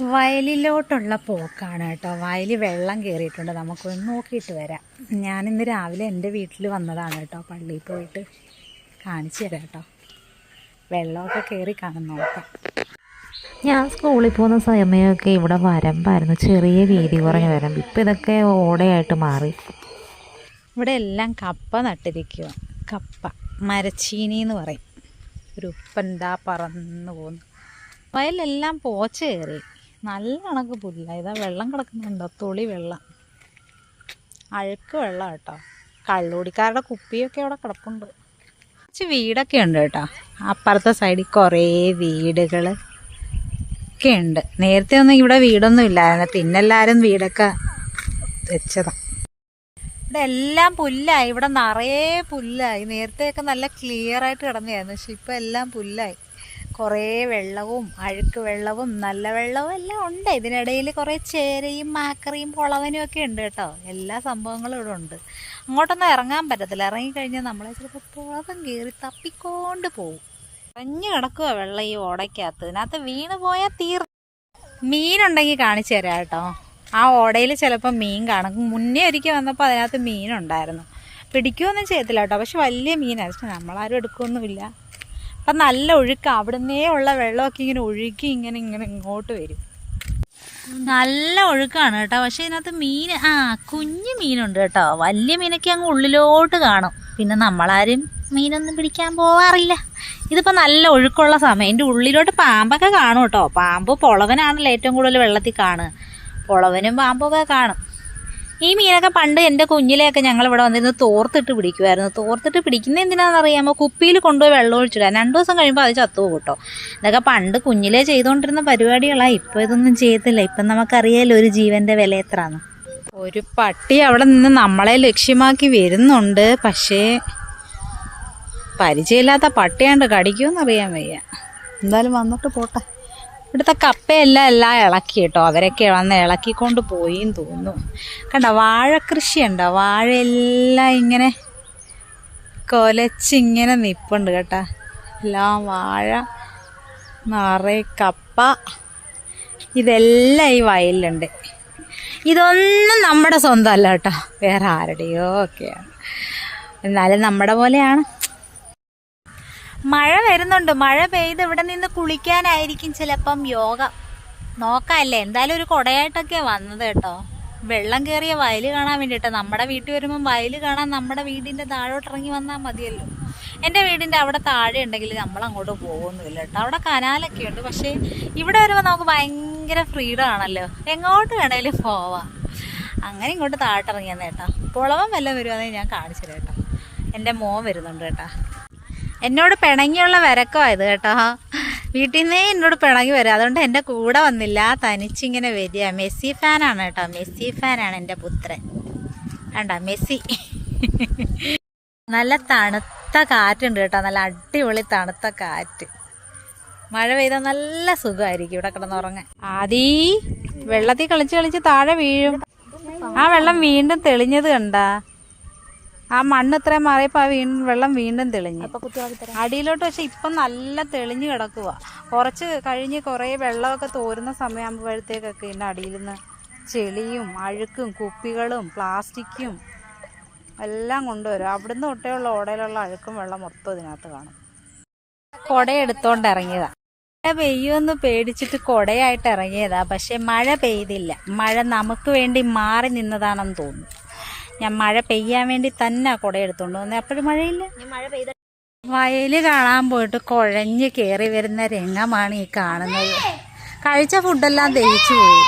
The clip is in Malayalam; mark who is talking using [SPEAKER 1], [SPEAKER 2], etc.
[SPEAKER 1] വയലിലോട്ടുള്ള പോക്കാണ് കേട്ടോ. വയലിൽ വെള്ളം കയറിയിട്ടുണ്ട്, നമുക്കൊന്ന് നോക്കിയിട്ട് വരാം. ഞാനിന്ന് രാവിലെ എൻ്റെ വീട്ടിൽ വന്നതാണ് കേട്ടോ. പള്ളിയിൽ പോയിട്ട് കാണിച്ചു തരാം കേട്ടോ. വെള്ളമൊക്കെ കയറി കാണും, നോക്കാം.
[SPEAKER 2] ഞാൻ സ്കൂളിൽ പോകുന്ന സമയമൊക്കെ ഇവിടെ വരമ്പായിരുന്നു, ചെറിയ വീതി കുറഞ്ഞ വരമ്പ്. ഇപ്പം ഇതൊക്കെ ഓടയായിട്ട് മാറി.
[SPEAKER 1] ഇവിടെ എല്ലാം കപ്പ നട്ടിരിക്കുക. കപ്പ മരച്ചീനി എന്ന് പറയും. ഒരു ഉപ്പന്താ പറന്ന് പോകുന്നു. വയലെല്ലാം പോച്ച കയറി, നല്ല കണക്ക് പുല്ല. ഇതാ വെള്ളം കിടക്കുന്നുണ്ടോ, തുളി വെള്ളം, അഴുക്ക് വെള്ളം കേട്ടോ. കള്ളുകുടിക്കാരുടെ കുപ്പിയൊക്കെ അവിടെ കിടപ്പുണ്ട്. കുറച്ച് വീടൊക്കെ ഉണ്ട് കേട്ടോ. അപ്പുറത്തെ സൈഡിൽ കുറേ വീടുകൾ ഒക്കെ ഉണ്ട്. നേരത്തെ ഒന്നും ഇവിടെ വീടൊന്നും ഇല്ലായിരുന്നു, പിന്നെ എല്ലാവരും വീടൊക്കെ വെച്ചതാണ്. ഇവിടെ എല്ലാം പുല്ലായി, ഇവിടെ നിറയെ പുല്ലായി. നേരത്തെയൊക്കെ നല്ല ക്ലിയർ ആയിട്ട് കിടന്നതായിരുന്നു, പക്ഷെ ഇപ്പം എല്ലാം പുല്ലായി. കുറേ വെള്ളവും അഴുക്ക് വെള്ളവും നല്ല വെള്ളവും എല്ലാം ഉണ്ട്. ഇതിനിടയിൽ കുറേ ചേരയും മാക്കറിയും പൊളവനും ഒക്കെ ഉണ്ട് കേട്ടോ. എല്ലാ സംഭവങ്ങളും ഇവിടെ ഉണ്ട്. അങ്ങോട്ടൊന്നും ഇറങ്ങാൻ പറ്റത്തില്ല. ഇറങ്ങിക്കഴിഞ്ഞാൽ നമ്മളെ ചിലപ്പോൾ പൊളവൻ കയറി തപ്പിക്കൊണ്ട് പോകും. കുറഞ്ഞു കിടക്കുക വെള്ളം ഈ ഓടയ്ക്കകത്ത്. ഇതിനകത്ത് വീണ് പോയാൽ മീനുണ്ടെങ്കിൽ കാണിച്ചു തരാം കേട്ടോ. ആ ഓടയിൽ ചിലപ്പോൾ മീൻ കാണും. മുന്നേ ഒരിക്കൽ വന്നപ്പോൾ അതിനകത്ത് മീനുണ്ടായിരുന്നു. പിടിക്കുകയൊന്നും ചെയ്യത്തില്ല കേട്ടോ, പക്ഷെ വലിയ മീനാണ്. പക്ഷെ നമ്മളാരും എടുക്കുകയൊന്നുമില്ല. അപ്പം നല്ല ഒഴുക്ക്, അവിടുന്നേ ഉള്ള വെള്ളമൊക്കെ ഇങ്ങനെ ഒഴുക്കി ഇങ്ങനെ ഇങ്ങോട്ട് വരും. നല്ല ഒഴുക്കാണ് കേട്ടോ. പക്ഷെ ഇതിനകത്ത് മീൻ കുഞ്ഞു മീനുണ്ട് കേട്ടോ. വലിയ മീനൊക്കെ അങ്ങ് ഉള്ളിലോട്ട് കാണും. പിന്നെ നമ്മളാരും മീനൊന്നും പിടിക്കാൻ പോവാറില്ല. ഇതിപ്പോൾ നല്ല ഒഴുക്കുള്ള സമയം. എൻ്റെ ഉള്ളിലോട്ട് പാമ്പൊക്കെ കാണും കേട്ടോ. പാമ്പ് പൊളവനാണല്ലോ ഏറ്റവും കൂടുതൽ വെള്ളത്തിൽ കാണുക. പൊളവനും പാമ്പൊക്കെ കാണും. ഈ മീനൊക്കെ പണ്ട് എൻ്റെ കുഞ്ഞിലെയൊക്കെ ഞങ്ങളിവിടെ വന്നിരുന്ന് തോർത്തിട്ട് പിടിക്കുമായിരുന്നു. തോർത്തിട്ട് പിടിക്കുന്നത് എന്തിനാണെന്നറിയാമോ? കുപ്പിയിൽ കൊണ്ടുപോയി വെള്ളം ഒഴിച്ചിടാൻ. 2 ദിവസം കഴിയുമ്പോൾ അത് ചത്തുപോകും കേട്ടോ. ഇതൊക്കെ പണ്ട് കുഞ്ഞിലേ ചെയ്തുകൊണ്ടിരുന്ന പരിപാടികളാണ്. ഇപ്പോൾ ഇതൊന്നും ചെയ്യത്തില്ല. ഇപ്പം നമുക്കറിയാമല്ലോ ഒരു ജീവൻ്റെ വില എത്രയാണ്. ഒരു പട്ടി അവിടെ നിന്ന് നമ്മളെ ലക്ഷ്യമാക്കി വരുന്നുണ്ട്. പക്ഷേ പരിചയമില്ലാത്ത പട്ടിയാണ്ട് കടിക്കുമെന്നറിയാൻ വയ്യ. എന്തായാലും വന്നിട്ട് പോട്ടെ. ഇവിടുത്തെ കപ്പയെല്ലാം ഇളക്കി കേട്ടോ. അവരൊക്കെ വന്ന് ഇളക്കിക്കൊണ്ട് പോയിന്ന് തോന്നുന്നു. കണ്ടോ വാഴക്കൃഷി ഉണ്ടോ? വാഴയെല്ലാം ഇങ്ങനെ കൊലച്ചിങ്ങനെ നിൽപ്പുണ്ട് കേട്ടോ. എല്ലാം വാഴ, നിറയെ കപ്പ, ഇതെല്ലാം ഈ വയലിലുണ്ട്. ഇതൊന്നും നമ്മുടെ സ്വന്തം അല്ല കേട്ടോ, വേറെ ആരുടെയോ ഒക്കെയാണ്. എന്നാലും നമ്മുടെ പോലെയാണ്. മഴ വരുന്നുണ്ട്. മഴ പെയ്ത് ഇവിടെ നിന്ന് കുളിക്കാനായിരിക്കും ചിലപ്പം യോഗം. നോക്കാമല്ലേ. എന്തായാലും ഒരു കുടയായിട്ടൊക്കെ വന്നത് കേട്ടോ. വെള്ളം കയറിയ വയൽ കാണാൻ വേണ്ടിയിട്ട്. നമ്മുടെ വീട്ടിൽ വരുമ്പം വയൽ കാണാൻ നമ്മുടെ വീടിൻ്റെ താഴോട്ടിറങ്ങി വന്നാൽ മതിയല്ലോ. എൻ്റെ വീടിൻ്റെ അവിടെ താഴെ ഉണ്ടെങ്കിൽ നമ്മൾ അങ്ങോട്ട് പോകുന്നില്ല കേട്ടോ. അവിടെ കനാലൊക്കെ ഉണ്ട്. പക്ഷേ ഇവിടെ വരുമ്പോൾ നമുക്ക് ഭയങ്കര ഫ്രീഡം ആണല്ലോ, എങ്ങോട്ട് വേണേലും പോവാം. അങ്ങനെ ഇങ്ങോട്ട് താഴോട്ടിറങ്ങി വന്നേ കേട്ടോ. കുളവൻ വല്ലതും വരുവാണെങ്കിൽ ഞാൻ കാണിച്ചു തരാം കേട്ടോ. എൻ്റെ മോൻ വരുന്നുണ്ട് കേട്ടോ. എന്നോട് പിണങ്ങിയുള്ള വരക്കമായത് കേട്ടോ. വീട്ടിൽ നിന്നേ എന്നോട് പിണങ്ങി വരും. അതുകൊണ്ട് എൻ്റെ കൂടെ വന്നില്ല, തനിച്ചിങ്ങനെ വരിക. മെസ്സി ഫാനാണ് കേട്ടോ. മെസ്സി ഫാനാണ് എൻ്റെ പുത്രൻ. വേണ്ട മെസ്സി. നല്ല തണുത്ത കാറ്റുണ്ട് കേട്ടോ. നല്ല അടിപൊളി തണുത്ത കാറ്റ്. മഴ പെയ്താൽ നല്ല സുഖമായിരിക്കും ഇവിടെ കിടന്നുറങ്ങാൻ. വെള്ളത്തിൽ കളിച്ച് താഴെ വീഴും. ആ വെള്ളം വീണ്ടും തെളിഞ്ഞത് കണ്ടാ? ആ മണ്ണ് ഇത്രയും മാറിയപ്പോൾ വെള്ളം വീണ്ടും തെളിഞ്ഞു അടിയിലോട്ട്. പക്ഷെ ഇപ്പം നല്ല തെളിഞ്ഞ് കിടക്കുക. കുറച്ച് കഴിഞ്ഞ് കുറേ വെള്ളമൊക്കെ തോരുന്ന സമയമാകുമ്പോഴത്തേക്കൊക്കെ ഇതിൻ്റെ അടിയിൽ നിന്ന് ചെളിയും അഴുക്കും കുപ്പികളും പ്ലാസ്റ്റിക്കും എല്ലാം കൊണ്ടുവരും. അവിടുന്ന് തൊട്ടേയുള്ള ഓടയിലുള്ള അഴുക്കും വെള്ളം മൊത്തം ഇതിനകത്ത് കാണും. കുടയെടുത്തോണ്ട് ഇറങ്ങിയതാ. മഴ പെയ്യുമെന്ന് പേടിച്ചിട്ട് കുടയായിട്ട് ഇറങ്ങിയതാ. പക്ഷെ മഴ പെയ്തില്ല. മഴ നമുക്ക് വേണ്ടി മാറി നിന്നതാണെന്ന് തോന്നുന്നു. ഞാൻ മഴ പെയ്യാൻ വേണ്ടി തന്നെ കുടയെടുത്തോണ്ട് വന്നേ. അപ്പോഴും മഴയില്ല. വയല് കാണാൻ പോയിട്ട് കുഴഞ്ഞ് കയറി വരുന്ന രംഗമാണ് ഈ കാണുന്നത്. കഴിച്ച ഫുഡെല്ലാം ദഹിച്ചു പോയി.